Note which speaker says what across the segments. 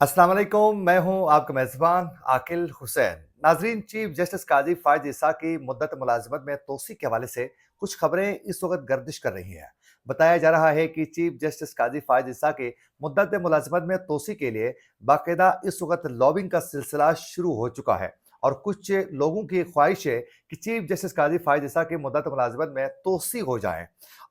Speaker 1: अस्सलाम वालेकुम, मैं हूं आपका मेज़बान आकिल हुसैन। नाज़रीन, चीफ जस्टिस काज़ी फ़ायज़ ईसा की मुद्दत मुलाज़मत में तोसी के हवाले से कुछ खबरें इस वक्त गर्दिश कर रही हैं। बताया जा रहा है कि चीफ जस्टिस काज़ी फ़ायज़ ईसा की मुद्दत मुलाज़मत में तोसी के लिए बाकायदा इस वक्त लॉबिंग का सिलसिला शुरू हो चुका है और कुछ लोगों की ख्वाहिश है कि चीफ जस्टिस काज़ी फ़ायज़ ईसा की मुद्दत मुलाज़मत में तोसी हो जाए।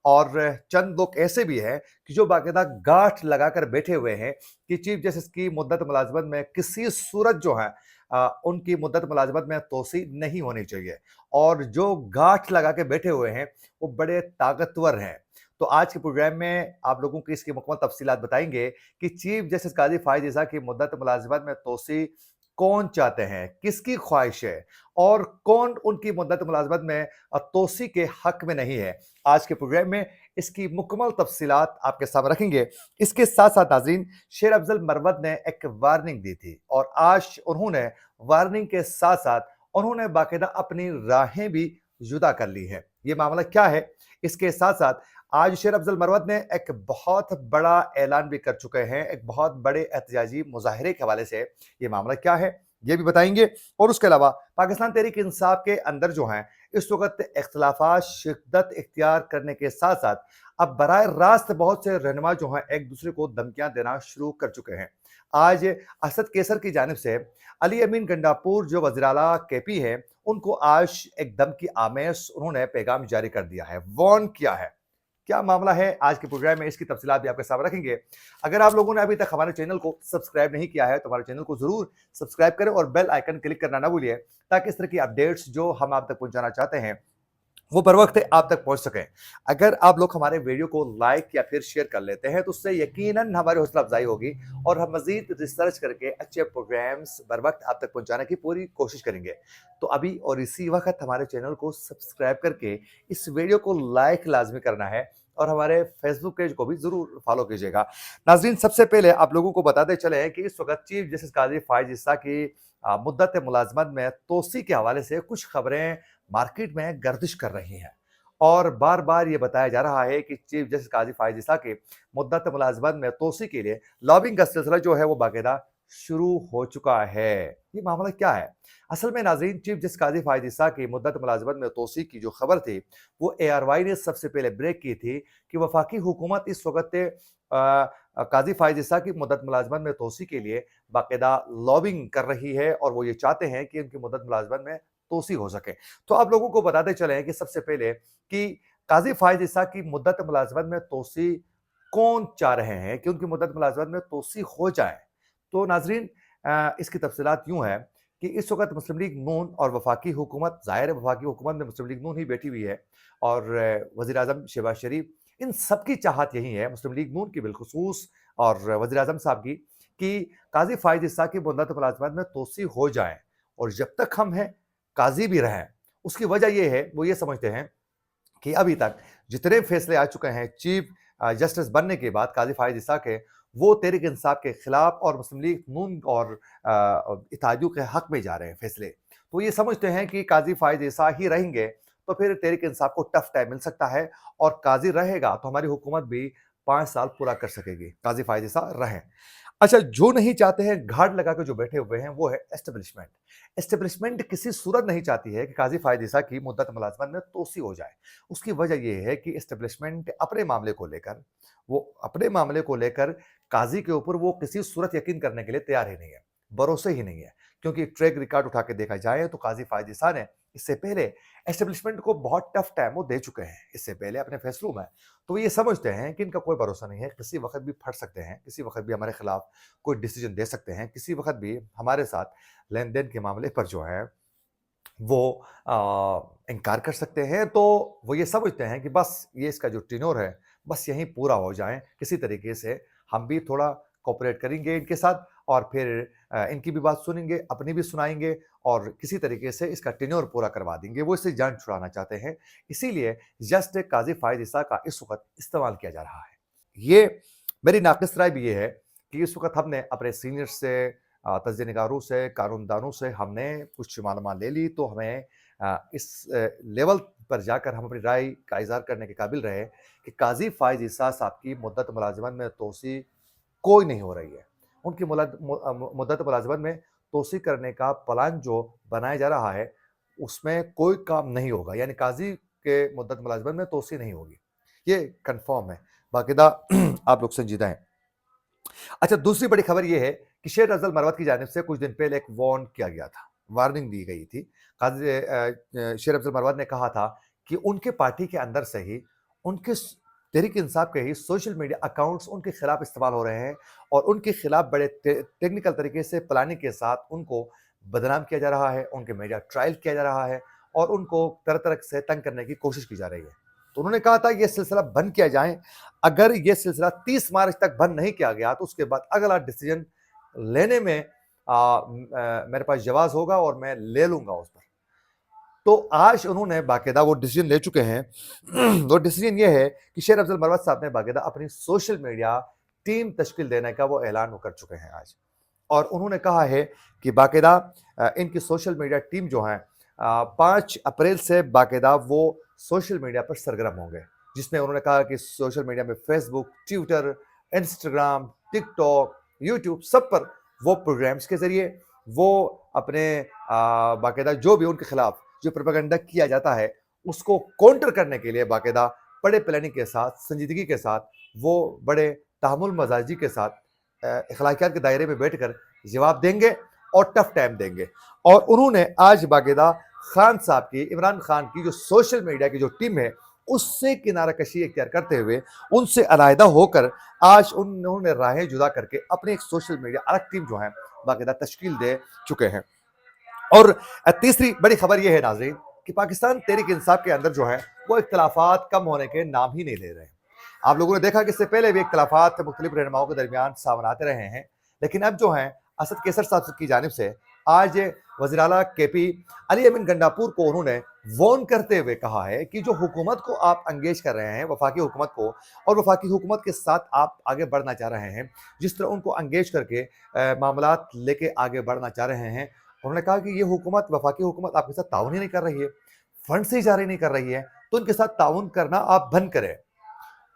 Speaker 1: और चंद लोग ऐसे भी हैं कि जो बाकायदा गांठ लगाकर बैठे हुए हैं कि चीफ जस्टिस की मुद्दत मुलाजमत में किसी सूरत जो है उनकी मुद्दत मुलाजमत में तोसी नहीं होनी चाहिए। और जो गांठ लगा के बैठे हुए हैं वो बड़े ताकतवर हैं। तो आज के प्रोग्राम में आप लोगों को इसकी मुकम्मल तफसीलात बताएंगे कि चीफ जस्टिस काजी फ़ायज़ ईसा की मुद्दत मुलाजमत में तोसी कौन चाहते हैं, किसकी ख्वाहिश है और कौन उनकी मुद्दत मुलाजमत में तोसी के हक में नहीं है। आज के प्रोग्राम में इसकी मुकम्मल तफसीलात आपके सामने रखेंगे। इसके साथ साथ नाज़रीन, शेर अफजल मरवत ने एक वार्निंग दी थी और आज उन्होंने वार्निंग के साथ साथ उन्होंने बाकायदा अपनी राहें भी जुदा कर ली हैं। ये मामला क्या है? इसके साथ साथ आज शेर अफजल मरवत ने एक बहुत बड़ा ऐलान भी कर चुके हैं, एक बहुत बड़े एहतजाजी मुजाहरे के हवाले से। ये मामला क्या है ये भी बताएंगे। और उसके अलावा पाकिस्तान तहरीक इंसाफ के अंदर जो हैं इस वक्त इख्तलाफात शिद्दत इख्तियार करने के साथ साथ अब बराह रास्त बहुत से रहनुमा जो हैं एक दूसरे को धमकियां देना शुरू कर चुके हैं। आज असद कैसर की जानिब से अली अमीन गंडापुर जो वज़ीर आला केपी है उनको आज एक धमकी आमेज उन्होंने पैगाम जारी कर दिया है, वार्न किया है। क्या मामला है आज के प्रोग्राम में इसकी तफसीलात भी आपके सामने रखेंगे। अगर आप लोगों ने अभी तक हमारे चैनल को सब्सक्राइब नहीं किया है तो हमारे चैनल को जरूर सब्सक्राइब करें और बेल आइकन क्लिक करना ना भूलिए ताकि इस तरह की अपडेट्स जो हम आप तक पहुंचाना चाहते हैं वो बर वक्त आप तक पहुंच सकें। अगर आप लोग हमारे वीडियो को लाइक या फिर शेयर कर लेते हैं तो उससे यकीनन हमारी हौसला अफजाई होगी और हम मजीद रिसर्च करके अच्छे प्रोग्राम्स बर वक्त आप तक पहुंचाने की पूरी कोशिश करेंगे। तो अभी और इसी वक्त हमारे चैनल को सब्सक्राइब करके इस वीडियो को लाइक लाजमी करना है और हमारे फेसबुक पेज को भी जरूर फॉलो कीजिएगा। नाजरीन, सबसे पहले आप लोगों को बताते चले कि इस वक्त चीफ जस्टिस काजी फ़ायज़ ईसा की मुद्दत मुलाजमत में तोसी के हवाले से कुछ खबरें मार्केट में गर्दिश कर रही हैं और बार बार ये बताया जा रहा है कि चीफ जस्टिस काजी फ़ायज़ ईसा के मुद्दत मुलाजमत में तोसी के लिए लॉबिंग का सिलसिला जो है वो बाकायदा शुरू हो चुका है। ये मामला क्या है? असल में नाजरीन, चीफ जस्टिस काजी फ़ायज़ ईसा की मुद्दत मुलाजमत में तोसी की जो खबर थी वो ARY ने सबसे पहले ब्रेक की थी कि वफाकी हुकूमत इस वक्त काजी फ़ायज़ ईसा की मुद्दत मुलाजमत में तोसी के लिए बाकायदा लॉबिंग कर रही है और वो ये चाहते हैं कि उनकी मुद्दत मुलाजमत में तोसी हो सके। तो आप लोगों को बताते चले कि सबसे पहले कि काजी फ़ायज़ ईसा की मुद्दत मुलाजमत में तोसी कौन चाह रहे हैं कि उनकी मुद्दत मुलाजमत में तोसी हो जाए। तो नाजरीन, इसकी तफसीलात यूं है कि इस वक्त मुस्लिम लीग नून और वफाकी हुकूमत, ज़ाहिर है वफाकी हुकूमत में मुस्लिम लीग नून ही बैठी हुई है और वज़ीर आज़म शहबाज शरीफ, इन सबकी चाहत यही है, मुस्लिम लीग नून की बिलखुसूस और वज़ीर आज़म साहब की, कि काजी फ़ायज़ ईसा की मुद्दत मुलाजमत में तोसी हो जाए और जब तक हम हैं काजी भी रहें। उसकी वजह यह है, वो ये समझते हैं कि अभी तक जितने फैसले आ चुके हैं चीफ जस्टिस बनने के बाद काजी फ़ायज़ ईसा के, वो तहरीक इंसाफ के खिलाफ और मुस्लिम लीग नून और इत्तेहादियों के हक में जा रहे हैं फैसले। तो ये समझते हैं कि काजी फ़ायज़ ईसा ही रहेंगे तो फिर तहरीक इंसाफ को टफ टाइम मिल सकता है और काजी रहेगा तो हमारी हुकूमत भी 5 साल पूरा कर सकेगी, काजी फ़ायज़ ईसा रहें। अच्छा, जो नहीं चाहते हैं, घाट लगा के जो बैठे हुए हैं, वो है एस्टेब्लिशमेंट। एस्टेब्लिशमेंट किसी सूरत नहीं चाहती है कि काजी फ़ायज़ ईसा की मुद्दत मुलाज़मत में तोसी हो जाए। उसकी वजह ये है कि एस्टेब्लिशमेंट अपने मामले को लेकर काजी के ऊपर वो किसी सूरत यकीन करने के लिए तैयार ही नहीं है, भरोसे ही नहीं है। क्योंकि ट्रैक रिकॉर्ड उठा के देखा जाए तो काजी फ़ायज़ ईसा ने इससे पहले एस्टेब्लिशमेंट को बहुत टफ टाइम वो दे चुके हैं इससे पहले अपने फैसलों में। तो वो ये समझते हैं कि इनका कोई भरोसा नहीं है, किसी वक़्त भी फट सकते हैं, किसी वक़्त भी हमारे खिलाफ कोई डिसीजन दे सकते हैं, किसी वक़्त भी हमारे साथ लेन-देन के मामले पर जो है वो इनकार कर सकते हैं। तो वो ये समझते हैं कि बस ये इसका जो टेन्योर है, बस यहीं पूरा हो जाए, किसी तरीके से हम भी थोड़ा कोऑपरेट करेंगे इनके साथ और फिर इनकी भी बात सुनेंगे, अपनी भी सुनाएँगे और किसी तरीके से इसका टेन्योर पूरा करवा देंगे। वो इससे जान छुड़ाना चाहते हैं, इसीलिए जस्ट काज़ी फ़ायज़ ईसा का इस वक़्त इस्तेमाल किया जा रहा है। ये मेरी नाक़िस राय भी ये है कि इस वक़्त हमने अपने सीनियर्स से, तज्ज़िया निगारों से, कानूनदानों से हमने कुछ मालूमात ले ली, तो हमें इस लेवल पर जाकर हम अपनी राय का इज़हार करने के काबिल रहे कि काज़ी फ़ायज़ ईसा साहब की मुद्दत मुलाज़मत में तोसी कोई नहीं हो रही है। ان کی مدت ملازمت میں توسیع کرنے کا پلان جو بنایا جا رہا ہے اس میں کوئی کام نہیں ہوگا، یعنی قاضی کے مدت ملازمت میں توسیع نہیں ہوگی، یہ کنفرم ہے، باقاعدہ آپ لوگ سنجیدہ ہیں۔ اچھا، دوسری بڑی خبر یہ ہے کہ شیر افضل مروت کی جانب سے کچھ دن پہلے ایک کیا گیا تھا، وارننگ دی گئی تھی۔ قاضی شیر افضل مروت نے کہا تھا کہ ان کے پارٹی کے اندر سے ہی، ان کے تحریک انصاف کے ہی سوشل میڈیا اکاؤنٹس ان کے خلاف استعمال ہو رہے ہیں اور ان کے خلاف بڑے ٹیکنیکل طریقے سے پلاننگ کے ساتھ ان کو بدنام کیا جا رہا ہے، ان کے میڈیا ٹرائل کیا جا رہا ہے اور ان کو طرح طرح سے تنگ کرنے کی کوشش کی جا رہی ہے۔ تو انہوں نے کہا تھا یہ سلسلہ بند کیا جائے، اگر یہ سلسلہ 30 مارچ تک بند نہیں کیا گیا تو اس کے بعد اگلا ڈیسیجن لینے میں میرے پاس جواز ہوگا اور میں لے لوں گا اس پر۔ تو آج انہوں نے باقاعدہ وہ ڈیسیجن لے چکے ہیں۔ وہ ڈیسیجن یہ ہے کہ شیر افضل مروت صاحب نے باقاعدہ اپنی سوشل میڈیا ٹیم تشکیل دینے کا وہ اعلان کر چکے ہیں آج، اور انہوں نے کہا ہے کہ باقاعدہ ان کی سوشل میڈیا ٹیم جو ہیں 5 اپریل سے باقاعدہ وہ سوشل میڈیا پر سرگرم ہوں گے، جس میں انہوں نے کہا کہ سوشل میڈیا میں فیس بک، ٹویٹر، انسٹاگرام، ٹک ٹاک، یوٹیوب، سب پر وہ پروگرامز کے ذریعے وہ اپنے باقاعدہ جو بھی ان کے خلاف جو پروپیگنڈا کیا جاتا ہے اس کو کاؤنٹر کرنے کے لیے باقاعدہ بڑے پلاننگ کے ساتھ، سنجیدگی کے ساتھ، وہ بڑے تحمل مزاجی کے ساتھ اخلاقیات کے دائرے میں بیٹھ کر جواب دیں گے اور ٹف ٹائم دیں گے۔ اور انہوں نے آج باقاعدہ خان صاحب کی، عمران خان کی جو سوشل میڈیا کی جو ٹیم ہے اس سے کنارہ کشی اختیار کرتے ہوئے ان سے علیحدہ ہو کر آج انہوں نے راہیں جدا کر کے اپنی ایک سوشل میڈیا الگ ٹیم جو ہے باقاعدہ تشکیل دے چکے ہیں۔ اور تیسری بڑی خبر یہ ہے ناظرین کہ پاکستان تحریک انصاف کے اندر جو ہے وہ اختلافات کم ہونے کے نام ہی نہیں لے رہے ہیں۔ آپ لوگوں نے دیکھا کہ اس سے پہلے بھی اختلافات مختلف رہنماؤں کے درمیان سامنے آتے رہے ہیں، لیکن اب جو ہیں اسد کیسر صاحب کی جانب سے آج وزیر اعلیٰ کے پی علی امین گنڈاپور کو انہوں نے وارن کرتے ہوئے کہا ہے کہ جو حکومت کو آپ انگیج کر رہے ہیں، وفاقی حکومت کو، اور وفاقی حکومت کے ساتھ آپ آگے بڑھنا چاہ رہے ہیں، جس طرح ان کو انگیج کر کے معاملات لے کے آگے بڑھنا چاہ رہے ہیں، انہوں نے کہا کہ یہ حکومت، وفاقی حکومت آپ کے ساتھ تعاون ہی نہیں کر رہی ہے، فنڈ سے جاری نہیں کر رہی ہے، تو ان کے ساتھ تعاون کرنا آپ بند کریں۔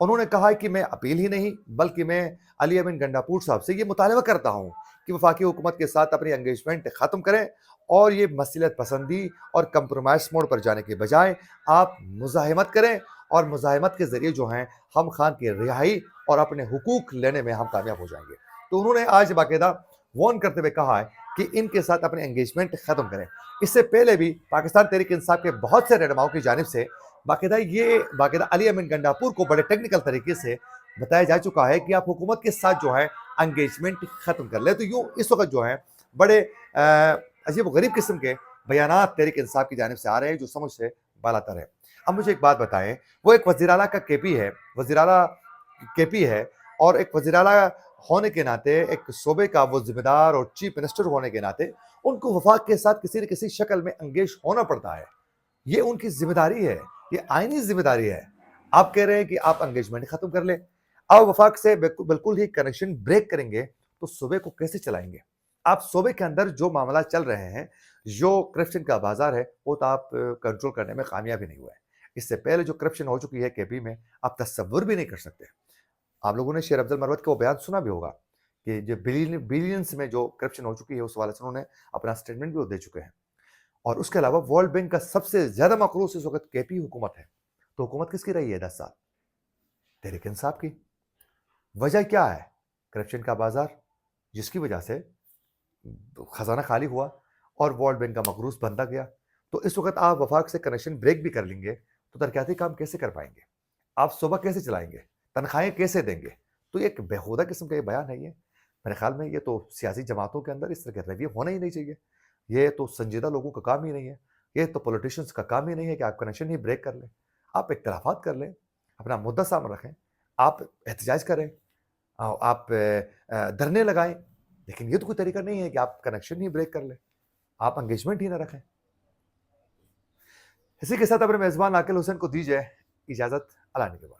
Speaker 1: انہوں نے کہا کہ میں اپیل ہی نہیں بلکہ میں علی امین گنڈاپور صاحب سے یہ مطالبہ کرتا ہوں کہ وفاقی حکومت کے ساتھ اپنی انگیجمنٹ ختم کریں اور یہ مصلحت پسندی اور کمپرومائز موڈ پر جانے کے بجائے آپ مزاحمت کریں، اور مزاحمت کے ذریعے جو ہیں ہم خان کی رہائی اور اپنے حقوق لینے میں ہم کامیاب ہو جائیں گے۔ تو انہوں نے آج باقاعدہ وارن کرتے ہوئے کہا ہے کہ ان کے ساتھ اپنے انگیجمنٹ ختم کریں۔ اس سے پہلے بھی پاکستان تحریک انصاف کے بہت سے رہنماؤں کی جانب سے باقاعدہ علی امین گنڈاپور کو بڑے ٹیکنیکل طریقے سے بتایا جا چکا ہے کہ آپ حکومت کے ساتھ جو ہے انگیجمنٹ ختم کر لیں۔ تو یوں اس وقت جو ہے بڑے عجیب و غریب قسم کے بیانات تحریک انصاف کی جانب سے آ رہے ہیں جو سمجھ سے بالاتر ہے۔ اب مجھے ایک بات بتائیں، وہ ایک وزیر اعلیٰ کا کے پی ہے، وزیر اعلیٰ کے پی ہے، اور ایک وزیر اعلیٰ ہونے کے ناطے، ایک صوبے کا وہ ذمہ دار اور چیف منسٹر ہونے کے ناطے ان کو وفاق کے ساتھ کسی نہ کسی شکل میں انگیج ہونا پڑتا ہے۔ یہ ان کی ذمہ داری ہے، یہ آئینی ذمہ داری ہے۔ آپ کہہ رہے ہیں کہ آپ انگیجمنٹ ختم کر لیں، آپ وفاق سے بالکل ہی کنیکشن بریک کریں گے تو صوبے کو کیسے چلائیں گے؟ آپ صوبے کے اندر جو معاملات چل رہے ہیں، جو کرپشن کا بازار ہے، وہ تو آپ کنٹرول کرنے میں کامیاب ہی نہیں ہوئے۔ اس سے پہلے جو کرپشن ہو چکی ہے کے پی میں، آپ تصور بھی نہیں کر سکتے۔ آپ لوگوں نے شیر افضل مروت کا وہ بیان سنا بھی ہوگا کہ جو بلینز میں جو کرپشن ہو چکی ہے اس حوالے سے انہوں نے اپنا سٹیٹمنٹ بھی دے چکے ہیں۔ اور اس کے علاوہ ورلڈ بینک کا سب سے زیادہ مقروض اس وقت کے پی حکومت ہے۔ تو حکومت کس کی رہی ہے 10 سال؟ تحریک انصاف کی۔ وجہ کیا ہے؟ کرپشن کا بازار، جس کی وجہ سے خزانہ خالی ہوا اور ورلڈ بینک کا مقروض بنتا گیا۔ تو اس وقت آپ وفاق سے کنیکشن بریک بھی کر لیں گے تو ترقیاتی کام کیسے کر پائیں گے؟ آپ صوبہ کیسے چلائیں گے؟ تنخواہیں کیسے دیں گے؟ تو یہ ایک بےہودہ قسم کا یہ بیان ہے۔ یہ میرے خیال میں یہ تو سیاسی جماعتوں کے اندر اس طرح کے رویے ہونا ہی نہیں چاہیے۔ یہ تو سنجیدہ لوگوں کا کام ہی نہیں ہے، یہ تو پولیٹیشنز کا کام ہی نہیں ہے کہ آپ کنیکشن ہی بریک کر لیں۔ آپ اختلافات کر لیں، اپنا مدعا سامنے رکھیں، آپ احتجاج کریں، آپ دھرنے لگائیں، لیکن یہ تو کوئی طریقہ نہیں ہے کہ آپ کنیکشن ہی بریک کر لیں، آپ انگیجمنٹ ہی نہ رکھیں۔ اسی کے ساتھ اپنے میزبان عاقل حسین کو دیجیے اجازت، اللہ نے کے بعد۔